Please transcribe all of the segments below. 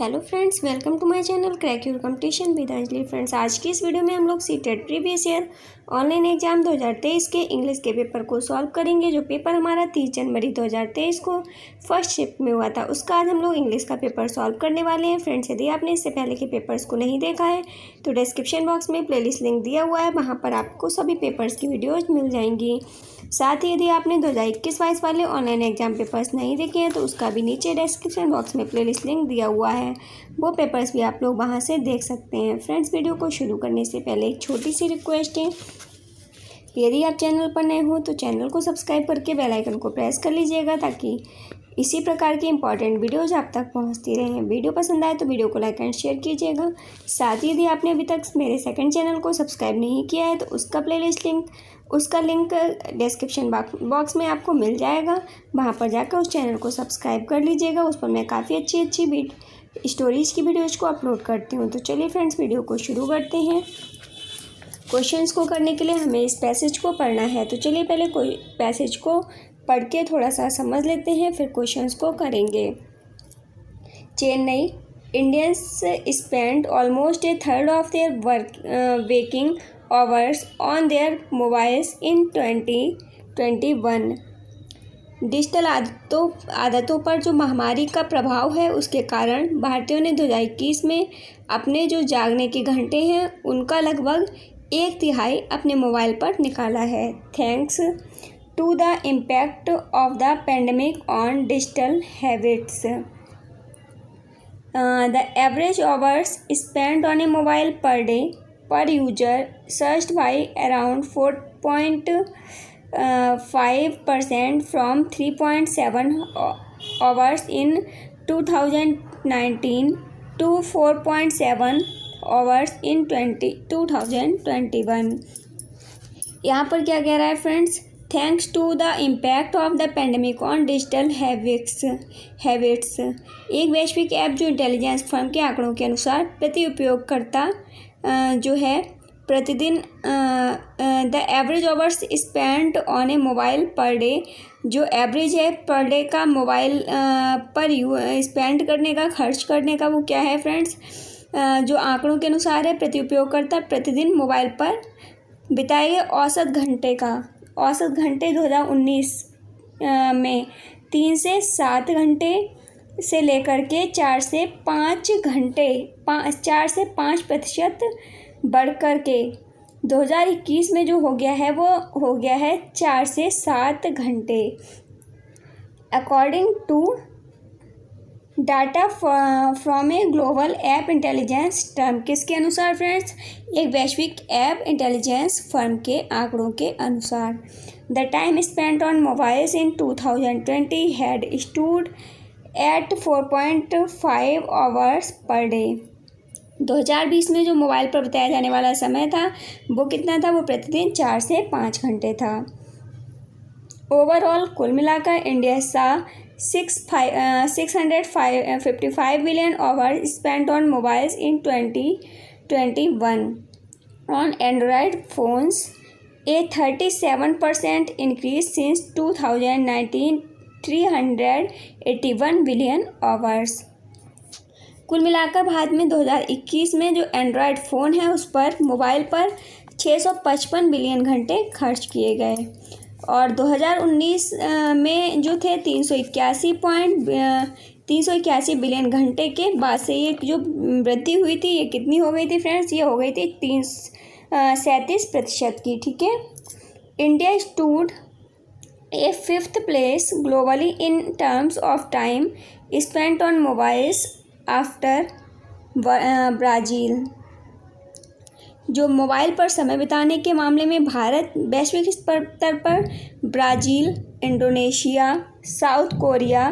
Hello friends, welcome to my channel crack your competition with Anjali. Friends, आज की इस video में हम लोग CTET previous year online exam 2023 के इंग्लिश के पेपर को सॉल्व करेंगे। जो पेपर हमारा 30 जनवरी 2023 को फर्स्ट शिफ्ट में हुआ था, उसका आज हम लोग इंग्लिश का पेपर सॉल्व करने वाले हैं। फ्रेंड्स, यदि आपने इससे पहले के पेपर्स को नहीं देखा है तो डिस्क्रिप्शन बॉक्स में प्लेलिस्ट लिंक दिया हुआ है, वहाँ पर आपको सभी पेपर्स की वीडियोज मिल जाएंगी। साथ ही यदि आपने 2021-22 वाले ऑनलाइन एग्जाम पेपर्स नहीं देखे हैं तो उसका भी नीचे डिस्क्रिप्शन बॉक्स में प्लेलिस्ट लिंक दिया हुआ है, वो पेपर्स भी आप लोग वहां से देख सकते हैं। फ्रेंड्स, वीडियो को शुरू करने से पहले एक छोटी सी रिक्वेस्ट है, यदि आप चैनल पर नए हो तो चैनल को सब्सक्राइब करके बेल आइकन को प्रेस कर लीजिएगा ताकि इसी प्रकार की इंपॉर्टेंट वीडियोज आप तक पहुंचती रहें। वीडियो पसंद आए तो वीडियो को लाइक एंड शेयर कीजिएगा। साथ ही यदि आपने अभी तक मेरे सेकंड चैनल को सब्सक्राइब नहीं किया है तो उसका लिंक डिस्क्रिप्शन बॉक्स में आपको मिल जाएगा, वहां पर जाकर उस चैनल को सब्सक्राइब कर लीजिएगा। उस पर मैं काफ़ी अच्छी स्टोरीज़ की वीडियोज़ को अपलोड करती हूँ। तो चलिए फ्रेंड्स, वीडियो को शुरू करते हैं। क्वेश्चंस को करने के लिए हमें इस पैसेज को पढ़ना है, तो चलिए पहले कोई पैसेज को पढ़ के थोड़ा सा समझ लेते हैं, फिर क्वेश्चंस को करेंगे। Chennai Indians spend almost A third of their waking hours on their mobiles in 2021। Digital आदतों पर जो महामारी का प्रभाव है उसके कारण भारतीयों ने 2021 में अपने जो जागने के घंटे हैं उनका लगभग 1/3 अपने मोबाइल पर निकाला है। Thanks to the impact of the pandemic on digital habits, the average hours spend on a mobile per day per user surged by around 4.5% from 3.7 hours in 2019 to 4.7 hours in 2021। यहाँ पर क्या कह रहा है friends? Thanks to the impact of the pandemic on digital habits, एक वैश्विक app जो intelligence firm के आंकड़ों के अनुसार प्रति उपयोगकर्ता जो है प्रतिदिन the average hours spend on a mobile per day, जो एवरेज है पर डे का मोबाइल पर स्पेंड करने का, खर्च करने का, वो क्या है फ्रेंड्स? जो आंकड़ों के अनुसार है प्रति उपयोगकर्ता प्रतिदिन मोबाइल पर बिताए गए औसत घंटे 2019 में 3 से 7 घंटे से लेकर के 4 से 5% बढ़ कर के 2021 में जो हो गया है वो हो गया है 4 से 7 घंटे। According to data from a global app intelligence term, किसके अनुसार फ्रेंड्स? एक वैश्विक ऐप इंटेलिजेंस फर्म के आंकड़ों के अनुसार। The time spent on mobiles in 2020 had stood at 4.5 hours per day. 2020 में जो मोबाइल पर बिताया जाने वाला समय था वो कितना था? वो प्रतिदिन 4 से 5 घंटे था। ओवरऑल कुल मिलाकर इंडिया सा 655 billion hours spent on mobiles in 2021 on Android phones, A 37% increase since 2019, 381 billion hours. कुल मिलाकर भारत में 2021 में जो एंड्रॉयड फ़ोन है उस पर मोबाइल पर 655 बिलियन घंटे खर्च किए गए, और 2019 में जो थे 381 बिलियन घंटे के बाद से ये जो वृद्धि हुई थी ये कितनी हो गई थी फ्रेंड्स? ये हो गई थी 37% की। ठीक है। India stood A 5th place globally in terms of time spent on mobiles after Brazil. जो मोबाइल पर समय बिताने के मामले में भारत वैश्विक स्तर पर ब्राज़ील, इंडोनेशिया, साउथ कोरिया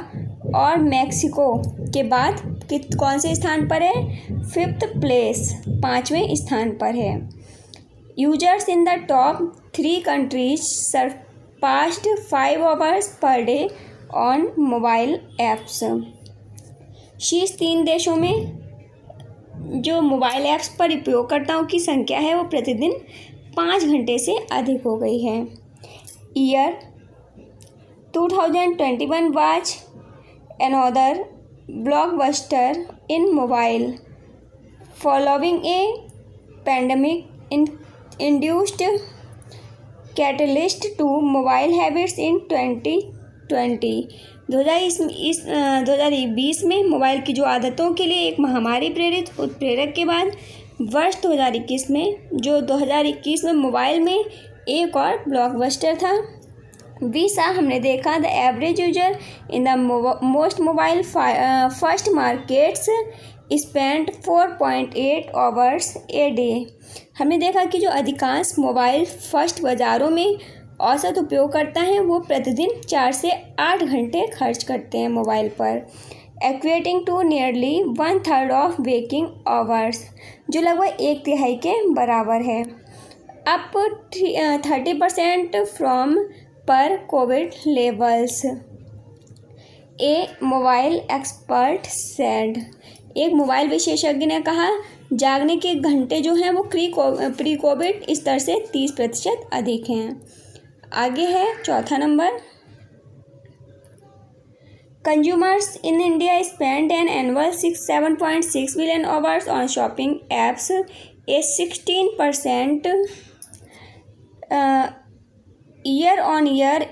और मैक्सिको के बाद कौन से स्थान पर है? 5th place, 5वें स्थान पर है। Users in the top 3 countries surpassed 5 hours per day on mobile apps. शीर्ष 3 देशों में जो मोबाइल ऐप्स पर उपयोगकर्ताओं की संख्या है वो प्रतिदिन 5 घंटे से अधिक हो गई है। Year 2021 was another blockbuster in mobile following a pandemic induced catalyst to mobile habits in 2020। 2020 में मोबाइल की जो आदतों के लिए एक महामारी प्रेरित उत्प्रेरक के बाद वर्ष 2021 में मोबाइल में एक और ब्लॉकबस्टर था। हमने देखा the average user in the most mobile first markets spend 4.8 hours a day. हमने देखा कि जो अधिकांश मोबाइल फर्स्ट बाज़ारों में औसत उपयोगकर्ता हैं वो प्रतिदिन 4 से 8 घंटे खर्च करते हैं मोबाइल पर, equating to nearly 1/3 of waking hours, जो लगभग 1/3 के बराबर है। Up 30% from pre COVID levels, a mobile expert said. एक मोबाइल विशेषज्ञ ने कहा जागने के घंटे जो हैं वो प्री कोविड स्तर से 30% अधिक हैं। आगे है चौथा number, consumers in India spend an annual 7.6 billion hours on shopping apps, A 16% year on year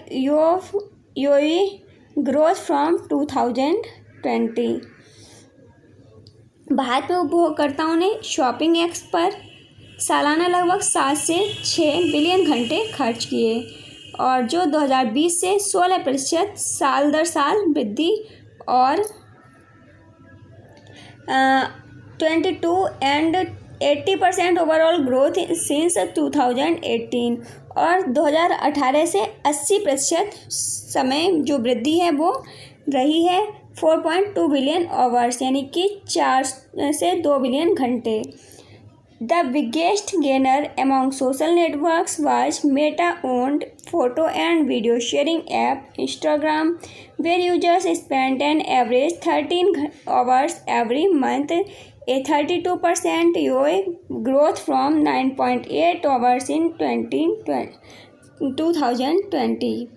growth from 2020। Bharat में उपभोक्ताओं ने शॉपिंग ऐप्स पर सालाना लगभग 7 से 6 बिलियन घंटे खर्च किए और जो 2020 से 16% साल दर साल वृद्धि और 22 एंड 80% ओवरऑल ग्रोथ सिंस 2018 और 2018 से 80% समय जो वृद्धि है वो रही है 4.2 बिलियन आवर्स, यानी कि 4 से 2 बिलियन घंटे। The biggest gainer among social networks was Meta owned photo and video sharing app Instagram, where users spend an average 13 hours every month, a 32% growth from 9.8 hours in 2020।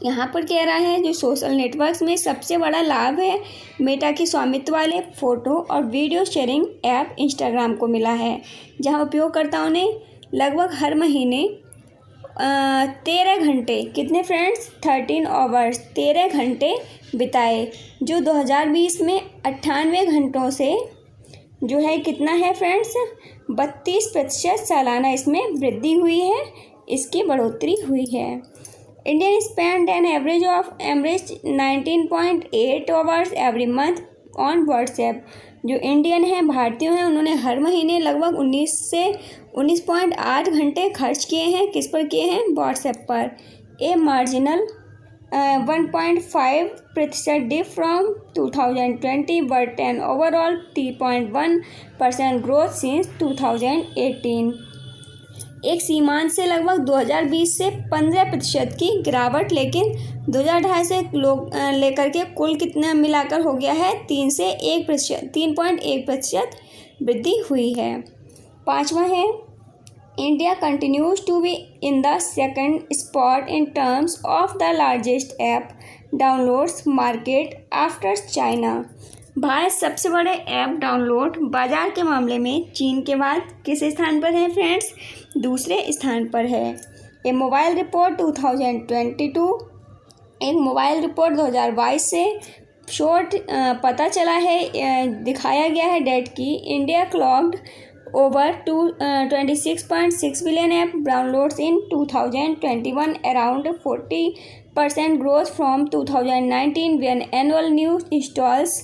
यहाँ पर कह रहा है जो सोशल नेटवर्क्स में सबसे बड़ा लाभ है मेटा के स्वामित्व वाले फ़ोटो और वीडियो शेयरिंग ऐप इंस्टाग्राम को मिला है, जहाँ उपयोगकर्ताओं ने लगभग हर महीने 13 घंटे, कितने फ्रेंड्स, 13 आवर्स, 13 घंटे बिताए, जो 2020 में 98 घंटों से जो है कितना है फ्रेंड्स, 32% सालाना इसमें वृद्धि हुई है, इसकी बढ़ोतरी हुई है। Indian spend an average 19.8 hours every month on WhatsApp. जो इंडियन हैं, भारतीय हैं, उन्होंने हर महीने लगभग 19 से 19.8 घंटे खर्च किए हैं, किस पर किए हैं, व्हाट्सएप पर। A marginal 1.5% dip from 2020 but an overall 3.1% growth since 2018। एक सीमांत से लगभग 2020 से 15% की गिरावट, लेकिन 2018 से लेकर के कुल कितना मिलाकर हो गया है 3.1% वृद्धि हुई है। पांचवा है India continues to be in the second spot in terms of the largest app downloads market after China. Bharat सबसे बड़े ऐप डाउनलोड बाजार के मामले में चीन के बाद किस स्थान पर है फ्रेंड्स, दूसरे स्थान पर है। एक मोबाइल रिपोर्ट 2022, एक मोबाइल रिपोर्ट 2022 से शॉर्ट पता चला है, दिखाया गया है डेट की India clogged over 26.6 billion app downloads in 2021, around 40% growth from 2019 when annual new installs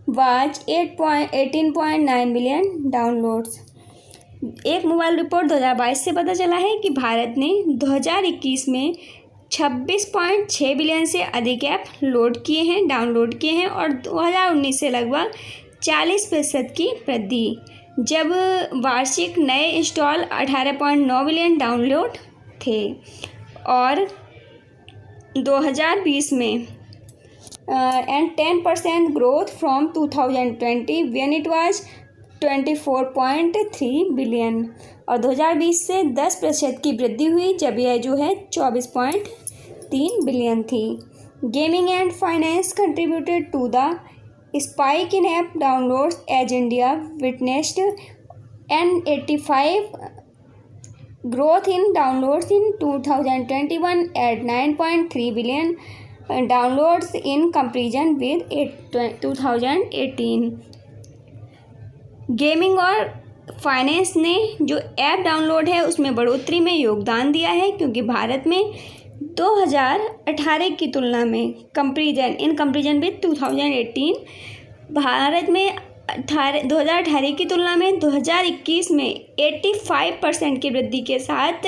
was 18.9 billion downloads। एक मोबाइल रिपोर्ट 2022 से पता चला है कि भारत ने 2021 में 26.6 बिलियन से अधिक ऐप डाउनलोड किए हैं और 2019 से लगभग 40% की वृद्धि, जब वार्षिक नए इंस्टॉल 18.9 बिलियन डाउनलोड थे और 2020 में and 10% growth from 2020 when it was 24.3 billion, और 2020 से 10% की वृद्धि हुई जब यह जो है 24.3 बिलियन थी। Gaming and finance contributed to the spike in app downloads as India witnessed an 85 growth in downloads in 2021 at 9.3 billion downloads in comparison with 2018। Gaming और फाइनेंस ने जो ऐप डाउनलोड है उसमें बढ़ोतरी में योगदान दिया है, क्योंकि भारत में 2018 की तुलना में इन कंपेरिजन विद 2018 भारत में 2018 की तुलना में 2021 में 85% की वृद्धि के साथ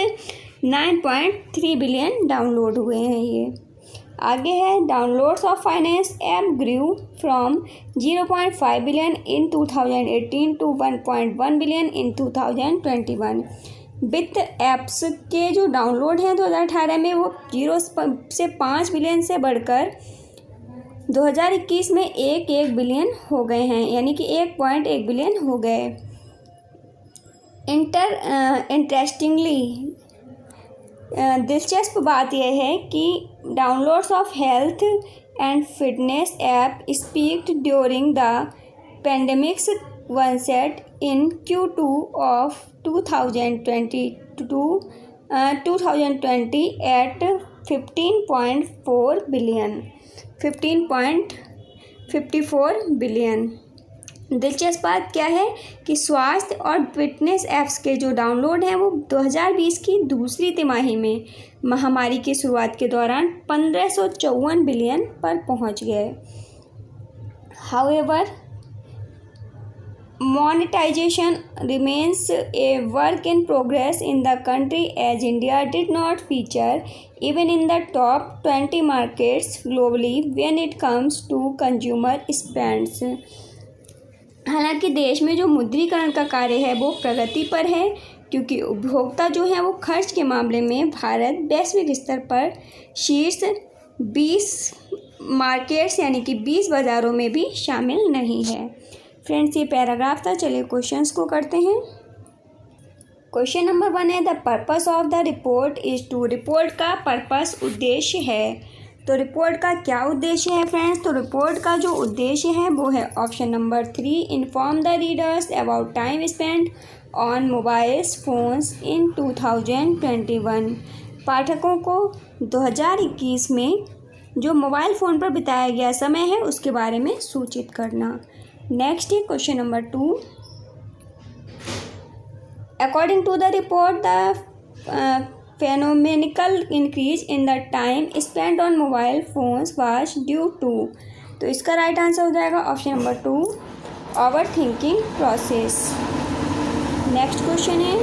9.3 बिलियन डाउनलोड हुए हैं। ये आगे है, downloads of finance app grew from 0.5 billion in 2018 to 1.1 billion in 2021। वित्त ऐप्स के जो डाउनलोड हैं 2018 में वो 0 से 5 बिलियन से बढ़कर 2021 में 1 बिलियन हो गए हैं, यानी कि 1.1 बिलियन हो गए। इंटरेस्टिंगली दिलचस्प बात यह है कि downloads of health and fitness app spiked during the pandemic's onset in Q2 of 2020 at 15.54 billion. दिलचस्प बात क्या है कि स्वास्थ्य और फिटनेस ऐप्स के जो डाउनलोड हैं वो 2020 की दूसरी तिमाही में महामारी की शुरुआत के दौरान 1554 बिलियन पर पहुंच गए। However monetization remains a work in progress in the country, as India did not feature even in the top 20 markets globally when it comes to consumer spends। हालांकि देश में जो मुद्रीकरण का कार्य है वो प्रगति पर है, क्योंकि उपभोक्ता जो है वो खर्च के मामले में भारत वैश्विक स्तर पर शीर्ष 20 मार्केट्स यानी कि 20 बाज़ारों में भी शामिल नहीं है। फ्रेंड्स, ये पैराग्राफ था। चलिए क्वेश्चंस को करते हैं। क्वेश्चन नंबर 1 है, the purpose of the report is to. Report का पर्पस उद्देश्य है, तो रिपोर्ट का क्या उद्देश्य है फ्रेंड्स? तो रिपोर्ट का जो उद्देश्य है वो है option number 3, inform the readers about time spent on mobiles phones इन 2021। पाठकों को 2021 में जो मोबाइल फ़ोन पर बिताया गया समय है उसके बारे में सूचित करना। नेक्स्ट है question number 2, according to the report the phenomenal increase in the time spent on mobile phones was due to। तो इसका राइट आंसर हो जाएगा option number 2, over thinking process. Next question है,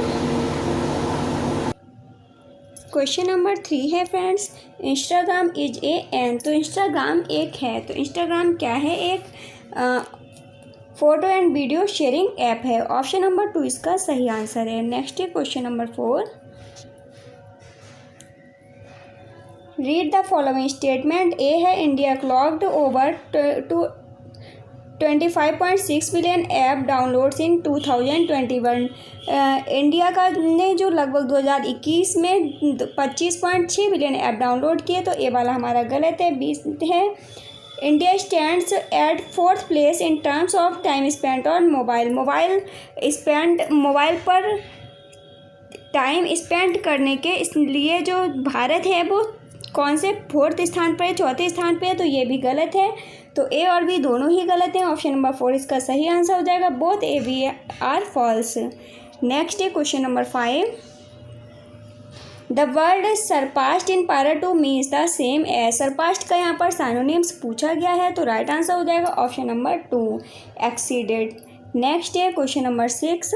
क्वेश्चन नंबर 3 है friends, Instagram is a an. तो Instagram एक है, तो इंस्टाग्राम क्या है? एक photo and video sharing app है। ऑप्शन नंबर 2 इसका सही आंसर है। नेक्स्ट है question number 4, read the following statement. A है, India clocked over 25.6 billion app downloads in 2021। India का ने जो लगभग 2021 में 25.6 बिलियन ऐप डाउनलोड किए, तो ये वाला हमारा गलत है, 20 है। India stands eight 4th place in terms of time spent on mobile. Mobile पर टाइम स्पेंड करने के इसलिए जो भारत है वो कौन से 4th स्थान पर है, 4थे स्थान पे है, तो ये भी गलत है। तो ए और बी दोनों ही गलत हैं। ऑप्शन नंबर 4 इसका सही आंसर हो जाएगा। Both A B are false. Next है question number 5, the word surpassed in para two means the same as. Surpassed का यहाँ पर साइनोनिम्स पूछा गया है, तो राइट आंसर हो जाएगा ऑप्शन नंबर 2, एक्सीडेड। नेक्स्ट है क्वेश्चन नंबर 6,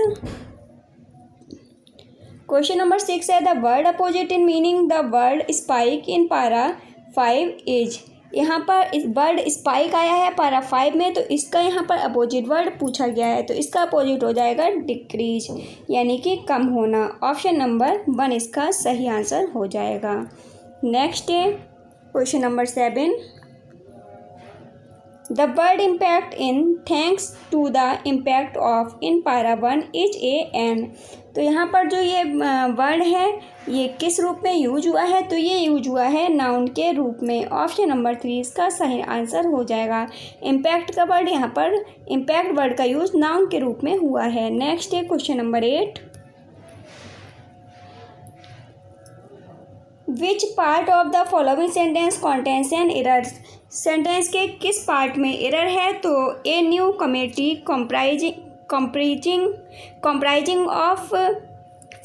क्वेश्चन नंबर 6 है, the word opposite in meaning the word spike in para 5 is. यहाँ पर इस वर्ड स्पाइक आया है पैरा 5 में, तो इसका यहाँ पर अपोजिट वर्ड पूछा गया है, तो इसका अपोजिट हो जाएगा डिक्रीज, यानी कि कम होना। ऑप्शन नंबर 1 इसका सही आंसर हो जाएगा। नेक्स्ट है question number 7, the word impact in thanks to the impact of in para 1 is a an. तो यहाँ पर जो ये वर्ड है ये किस रूप में यूज हुआ है, तो ये यूज हुआ है नाउन के रूप में। ऑप्शन नंबर 3 इसका सही आंसर हो जाएगा। इम्पैक्ट का वर्ड यहाँ पर इम्पैक्ट वर्ड का यूज नाउन के रूप में हुआ है। नेक्स्ट है question number 8। Which part of the following sentence contains an error. Sentence के किस पार्ट में एरर है, तो a new committee comprising of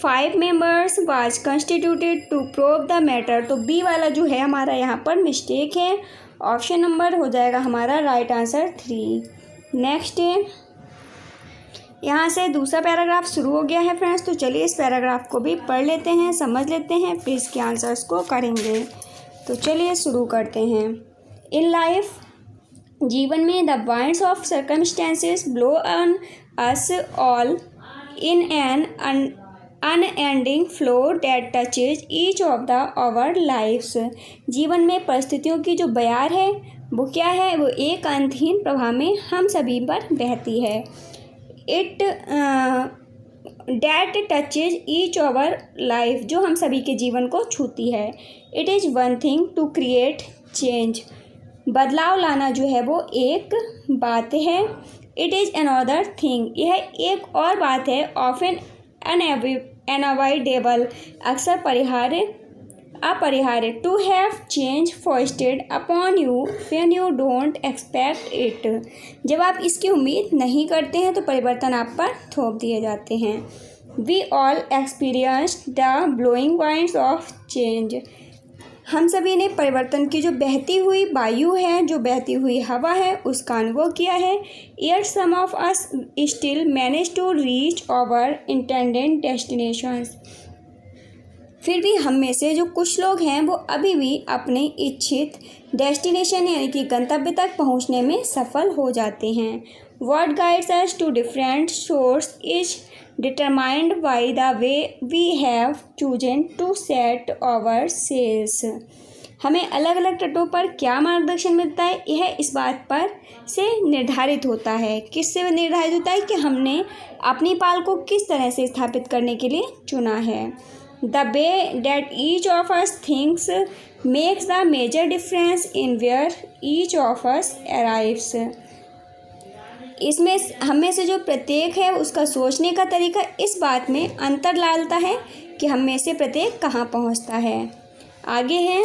5 members was constituted to probe the matter। तो बी वाला जो है हमारा यहाँ पर मिस्टेक है। ऑप्शन नंबर हो जाएगा हमारा राइट आंसर 3। नेक्स्ट है, यहाँ से दूसरा पैराग्राफ शुरू हो गया है फ्रेंड्स, तो चलिए इस पैराग्राफ को भी पढ़ लेते हैं, समझ लेते हैं, फिर इसके आंसर्स को करेंगे। तो चलिए शुरू करते हैं। इन लाइफ, जीवन में, the winds of circumstances blow on us all in an unending flow that touches each of the our lives. जीवन में परिस्थितियों की जो बयार है वो क्या है, वो एक अंतहीन प्रवाह में हम सभी पर बहती है। It that touches each our life, जो हम सभी के जीवन को छूती है। It is one thing to create change, बदलाव लाना जो है वो एक बात है। इट इज़ अनदर थिंग, यह एक और बात है। ऑफन अनअवॉइडेबल, अक्सर अपरिहार्य। To have change forced upon you when you don't expect it, जब आप इसकी उम्मीद नहीं करते हैं तो परिवर्तन आप पर थोप दिए जाते हैं। We all experienced the blowing winds of change, हम सभी ने परिवर्तन की जो बहती हुई वायु है, जो बहती हुई हवा है, उसका अनुभव किया है। Yet some of us still manage to reach our intended destinations, फिर भी हम में से जो कुछ लोग हैं वो अभी भी अपने इच्छित डेस्टिनेशन यानी कि गंतव्य तक पहुंचने में सफल हो जाते हैं। What guides us to different source is determined by the way we have chosen to set our sails, हमें अलग अलग तटों पर क्या मार्गदर्शन मिलता है, यह इस बात पर से निर्धारित होता है। किससे निर्धारित होता है कि हमने अपनी पाल को किस तरह से स्थापित करने के लिए चुना है। The way that each of us thinks makes the major difference in where each of us arrives। इसमें हम में से जो प्रत्येक है उसका सोचने का तरीका इस बात में अंतर डालता है कि हम में से प्रत्येक कहाँ पहुँचता है। आगे है,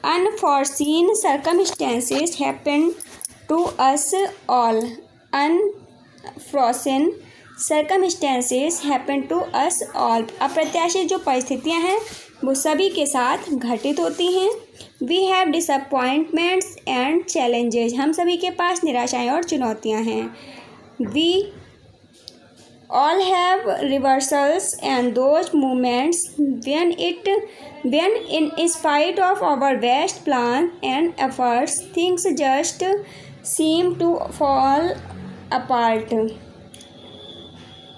unforeseen circumstances happen to us all. Unforeseen circumstances happen to us all, अप्रत्याशित जो परिस्थितियां हैं वो सभी के साथ घटित होती हैं। We have disappointments and challenges, हम सभी के पास निराशाएं और चुनौतियां हैं। We all have reversals and those moments when in spite of our best plan and efforts things just seem to fall apart,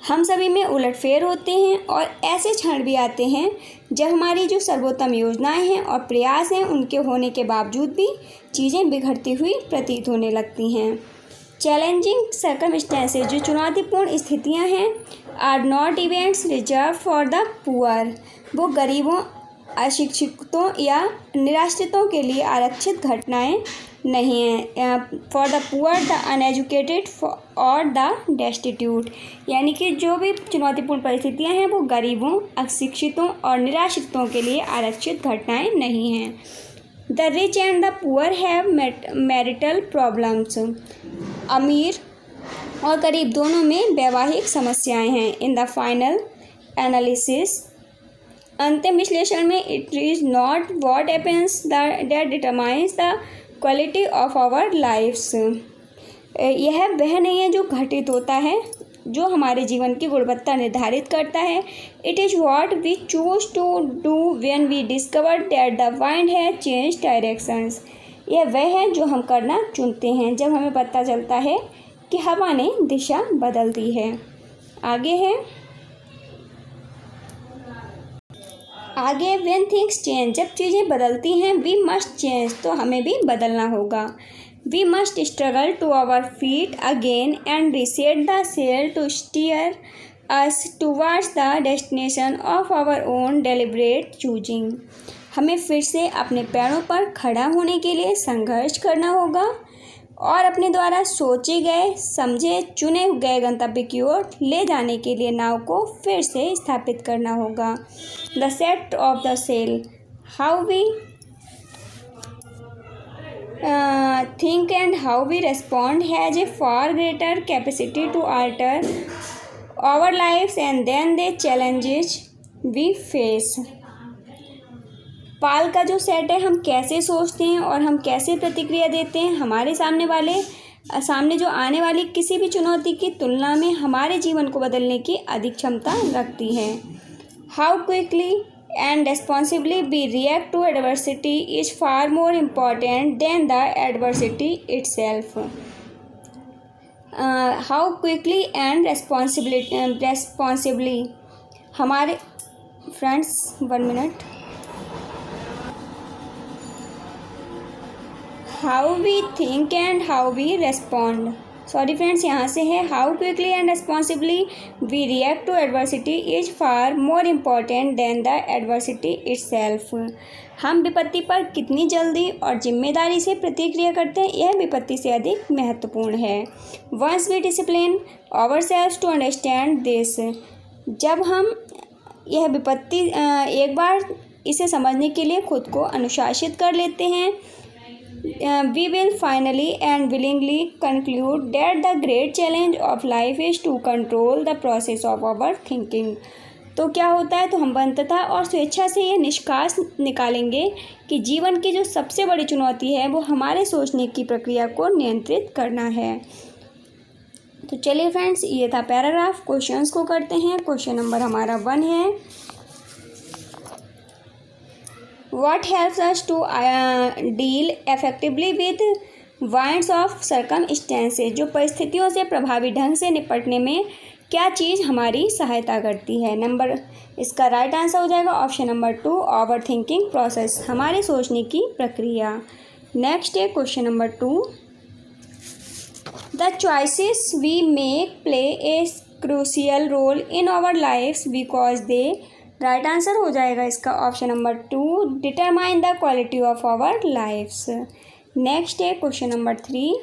हम सभी में उलटफेर होते हैं और ऐसे क्षण भी आते हैं जब हमारी जो सर्वोत्तम योजनाएं हैं और प्रयास हैं उनके होने के बावजूद भी चीज़ें बिगड़ती हुई प्रतीत होने लगती हैं। चैलेंजिंग सर्कमस्टेंसेस, जो चुनौतीपूर्ण स्थितियां हैं, are not events reserve for the poor, वो गरीबों, अशिक्षितों या निराश्रितों के लिए आरक्षित घटनाएं नहीं हैं। For the poor, the uneducated और द डेस्टिट्यूट, यानी कि जो भी चुनौतीपूर्ण परिस्थितियां हैं वो गरीबों, अशिक्षितों और निराश्रितों के लिए आरक्षित घटनाएं नहीं हैं। The rich and the poor have marital problems, अमीर और गरीब दोनों में वैवाहिक समस्याएं हैं। इन द फाइनल एनालिसिस, अंतिम विश्लेषण में, it is not what happens that determines the quality of our lives, यह वह नहीं है जो घटित होता है जो हमारे जीवन की गुणवत्ता निर्धारित करता है। It is what we choose to do when we discover that the wind has change directions, यह वह है जो हम करना चुनते हैं जब हमें पता चलता है कि हवा ने दिशा बदल दी है। आगे व्हेन थिंग्स चेंज, जब चीज़ें बदलती हैं, वी मस्ट चेंज, तो हमें भी बदलना होगा। We must struggle to our feet again and reset the sail to steer us towards the destination of our own deliberate choosing. हमें फिर से अपने पैरों पर खड़ा होने के लिए संघर्ष करना होगा और अपने द्वारा सोचे गए, समझे, चुने गए गंतव्य की ओर ले जाने के लिए नाव को फिर से स्थापित करना होगा। The set of the sail, how we think and how we respond has a far greater capacity to alter our lives and then the challenges we face। पाल का जो सेट है, हम कैसे सोचते हैं और हम कैसे प्रतिक्रिया देते हैं, हमारे सामने जो आने वाली किसी भी चुनौती की तुलना में हमारे जीवन को बदलने की अधिक क्षमता रखती है। How quickly and responsibly we react to adversity is far more important than the adversity itself। how quickly and responsibly हमारे friends 1 minute, how we think and how we respond, sorry friends, यहाँ से है how quickly and responsibly we react to adversity is far more important than the adversity itself. हम विपत्ति पर कितनी जल्दी और जिम्मेदारी से प्रतिक्रिया करते हैं, यह विपत्ति से अधिक महत्वपूर्ण है। Once we discipline ourselves to understand this, जब हम यह विपत्ति एक बार इसे समझने के लिए खुद को अनुशासित कर लेते हैं, we will finally and willingly conclude that the great challenge of life is to control the process of our thinking। तो क्या होता है, तो हम अंततः और स्वेच्छा से ये निष्कर्ष निकालेंगे कि जीवन की जो सबसे बड़ी चुनौती है वो हमारे सोचने की प्रक्रिया को नियंत्रित करना है। तो चलिए फ्रेंड्स, ये था पैराग्राफ। क्वेश्चंस को करते हैं। क्वेश्चन नंबर हमारा 1 है, What helps us to deal effectively with winds of circumstances? जो परिस्थितियों से प्रभावी ढंग से निपटने में क्या चीज़ हमारी सहायता करती है। इसका राइट आंसर हो जाएगा option number 2, over thinking process, हमारे सोचने की प्रक्रिया। नेक्स्ट है question number 2, the choices we make play a crucial role in our lives because they, right answer हो जाएगा इसका option number 2, determine the quality of our lives. Next है question number 3,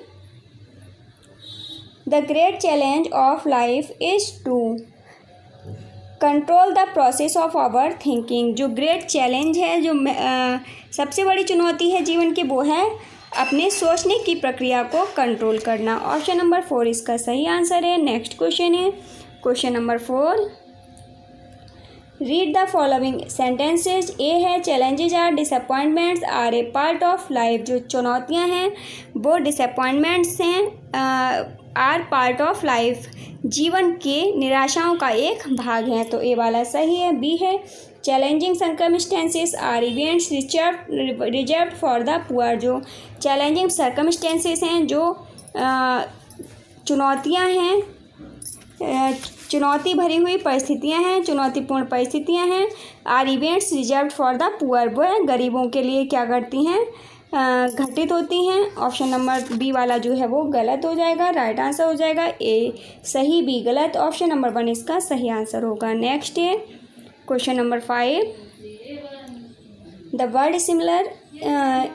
the great challenge of life is to control the process of our thinking. जो great challenge है, जो सबसे बड़ी चुनौती है जीवन की, वो है अपने सोचने की प्रक्रिया को कंट्रोल करना। ऑप्शन नंबर 4 इसका सही आंसर है। नेक्स्ट क्वेश्चन है question number 4, read the following sentences. A है, challenges are disappointments are a part of life. जो चुनौतियां हैं वो डिसअपॉइंटमेंट्स हैं, आर पार्ट ऑफ लाइफ, जीवन के निराशाओं का एक भाग है। तो ए वाला सही है। बी है, challenging circumstances are events reserved for the poor. जो चैलेंजिंग सर्कमस्टेंसेस हैं, जो चुनौतियां हैं, चुनौती भरी हुई परिस्थितियां हैं, चुनौतीपूर्ण परिस्थितियां हैं, are events reserved for the poor, वो गरीबों के लिए क्या करती हैं, घटित होती हैं। ऑप्शन नंबर बी वाला जो है वो गलत हो जाएगा। राइट आंसर हो जाएगा ए सही, बी गलत। ऑप्शन नंबर 1 इसका सही आंसर होगा। नेक्स्ट है question number 5, the word similar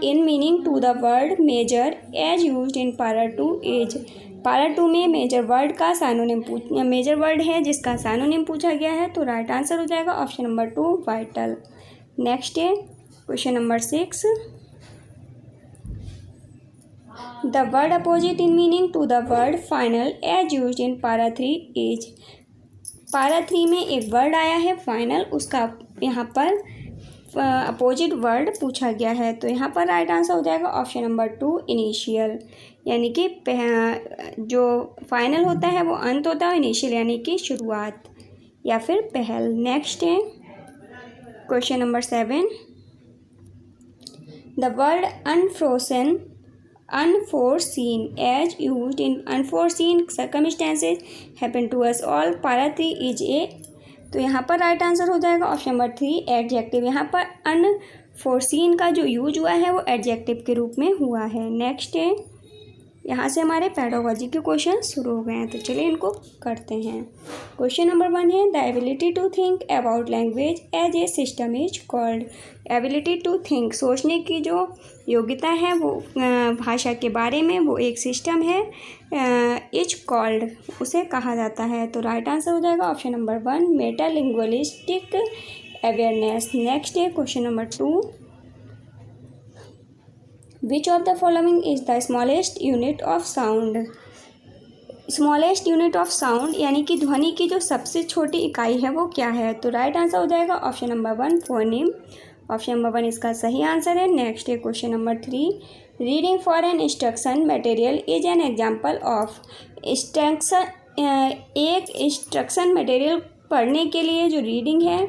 in meaning to the word major as used in para 2 is. Para 2 में मेजर वर्ड का साइनोनिम मेजर वर्ड है जिसका साइनोनिम पूछा गया है। तो राइट आंसर हो जाएगा ऑप्शन नंबर 2 वाइटल। नेक्स्ट है question number 6, the word opposite in meaning to the word final as used in para 3 is. Para 3 में एक वर्ड आया है फाइनल, उसका यहाँ पर अपोजिट वर्ड पूछा गया है। तो यहाँ पर राइट आंसर हो जाएगा ऑप्शन नंबर 2 इनिशियल, यानी कि जो फाइनल होता है वो अंत होता है, इनिशियल यानी कि शुरुआत या फिर पहल। नेक्स्ट है question number 7, the word unforeseen as used in unforeseen circumstances happen to us all. Para 3 is a तो यहाँ पर राइट आंसर हो जाएगा ऑप्शन नंबर 3 एडजेक्टिव। यहाँ पर अनफोर्सीन का जो यूज हुआ है वो एडजेक्टिव के रूप में हुआ है। नेक्स्ट है, यहाँ से हमारे पेडागोजी के क्वेश्चन शुरू हो गए हैं, तो चलिए इनको करते हैं। क्वेश्चन नंबर 1 है the ability to think about language as a system is called. Ability to think, सोचने की जो योग्यता है वो भाषा के बारे में, वो एक सिस्टम है, इज कॉल्ड, उसे कहा जाता है। तो राइट आंसर हो जाएगा ऑप्शन नंबर 1 मेटालिंग्विस्टिक अवेयरनेस। नेक्स्ट है question number 2 Which of the following is the smallest unit of sound? Smallest unit of sound यानी कि ध्वनि की जो सबसे छोटी इकाई है वो क्या है? तो राइट आंसर हो जाएगा option number 1 phoneme. Option number 1 इसका सही आंसर है। नेक्स्ट है question number 3 reading for an instruction material is an example of. एक इंस्ट्रक्शन मटेरियल पढ़ने के लिए जो रीडिंग है,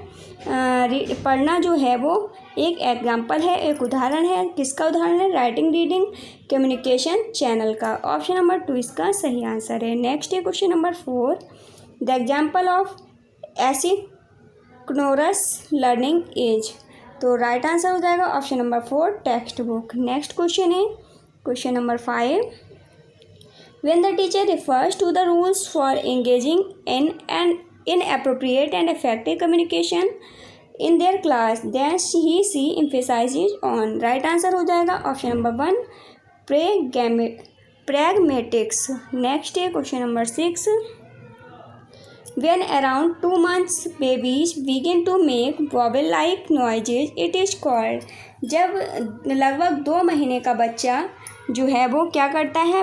पढ़ना जो है वो एक एग्जाम्पल है, एक उदाहरण है। किसका उदाहरण है? राइटिंग, रीडिंग, कम्युनिकेशन चैनल का। ऑप्शन नंबर 2 इसका सही आंसर है। नेक्स्ट है question number 4 the example of asynchronous learning is. तो राइट आंसर हो जाएगा option number 4 text book. Next question है question number 5 when the teacher refers to the rules for engaging in inappropriate and effective communication in their class then she emphasizes on। Right answer हो जाएगा option number 1 pragmatics। Next है question number 6 when around 2 months babies begin to make wobble like noises it is called। जब लगभग 2 महीने का बच्चा जो है वो क्या करता है,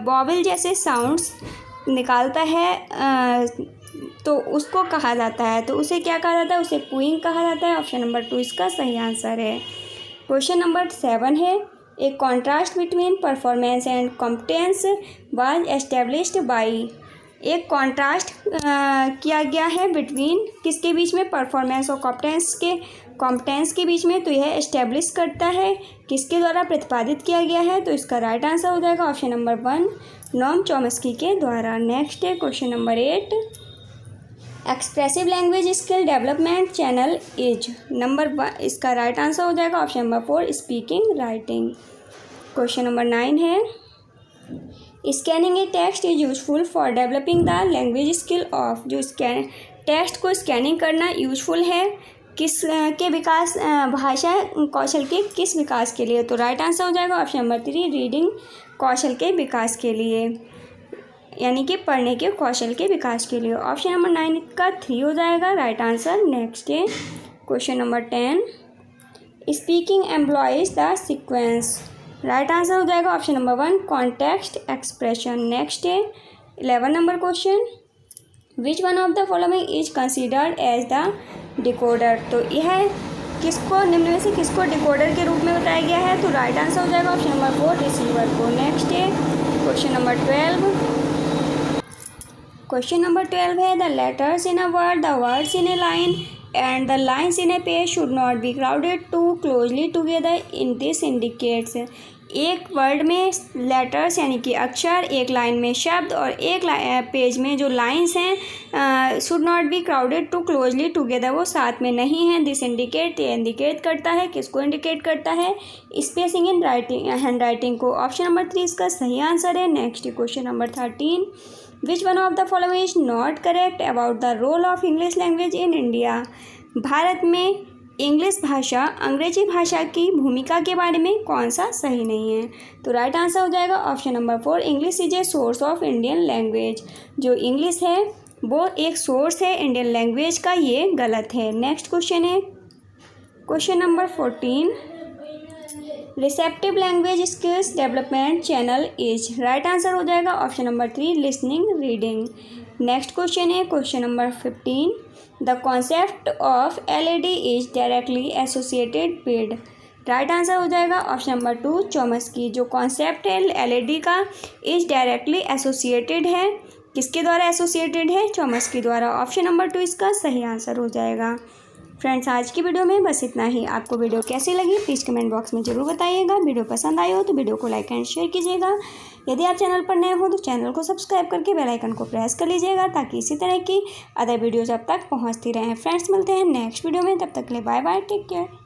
बॉबल जैसे साउंड्स निकालता है, तो उसको कहा जाता है, तो उसे क्या कहा जाता है? उसे पूइंग कहा जाता है। ऑप्शन नंबर 2 इसका सही आंसर है। क्वेश्चन नंबर 7 है एक contrast between performance and competence was established by. एक कॉन्ट्रास्ट किया गया है बिटवीन किसके बीच में? परफॉर्मेंस और कॉम्पिटेंस के बीच में। तो यह एस्टेब्लिश करता है, किसके द्वारा प्रतिपादित किया गया है? तो इसका राइट आंसर हो जाएगा ऑप्शन नंबर 1 नोम चॉम्स्की के द्वारा। नेक्स्ट है question number 8 expressive language skill development channel is. Number 1 इसका राइट आंसर हो जाएगा option number 4 speaking writing. Question number 9 है scanning A text is useful for developing the language skill of. जो text को scanning करना useful है किस के विकास, भाषा कौशल के किस विकास के लिए? तो राइट आंसर हो जाएगा ऑप्शन नंबर 3 रीडिंग कौशल के विकास के लिए, यानी कि पढ़ने के कौशल के विकास के लिए। ऑप्शन नंबर 9 का 3 हो जाएगा राइट आंसर। नेक्स्ट है question number 10 speaking employs the sequence. Right answer हो जाएगा option number 1 context expression. Next है 11 number question which one of the following is considered as the decoder. तो यह किसको, निम्न में से किसको डिकोडर के रूप में बताया गया है? तो राइट आंसर हो जाएगा ऑप्शन नंबर 4 रिसीवर को। नेक्स्ट है क्वेश्चन नंबर 12 क्वेश्चन नंबर 12 है the letters in a word, the words in a line and the lines in a page should not be crowded too closely together in this indicates. एक word में letters यानी कि अक्षर, एक line में शब्द और एक पेज में जो लाइन्स हैं should not be crowded too closely together, वो साथ में नहीं हैं। दिस इंडिकेट, ये इंडिकेट करता है, किसको इंडिकेट करता है? Spacing in writing, handwriting को। ऑप्शन नंबर 3 इसका सही आंसर है। Next question number 13 which one of the following is not correct about the role of English language in India. Bharat में इंग्लिश भाषा, अंग्रेजी भाषा की भूमिका के बारे में कौन सा सही नहीं है? तो राइट आंसर हो जाएगा option number 4 English is a source of Indian language. जो इंग्लिश है वो एक सोर्स है इंडियन लैंग्वेज का, ये गलत है। नेक्स्ट क्वेश्चन है question number 14 receptive language skills development channel is. Right answer हो जाएगा option number 3 listening reading. Next question है question number 15 the concept of LED is directly associated with. Right answer हो जाएगा ऑप्शन नंबर 2 चॉम्स्की। जो concept है LED का is directly associated है, किसके द्वारा एसोसिएटेड है? चॉम्स्की द्वारा। ऑप्शन नंबर 2 इसका सही आंसर हो जाएगा। फ्रेंड्स आज की वीडियो में बस इतना ही। आपको वीडियो कैसी लगी प्लीज़ कमेंट बॉक्स में ज़रूर बताइएगा। वीडियो पसंद आई हो तो वीडियो को लाइक एंड शेयर कीजिएगा। यदि आप चैनल पर नए हो तो चैनल को सब्सक्राइब करके बेल आइकन को प्रेस कर लीजिएगा ताकि इसी तरह की अदर वीडियोज़ आप तक पहुँचती रहें। फ्रेंड्स मिलते हैं नेक्स्ट वीडियो में, तब तक के लिए बाय बाय, टेक केयर।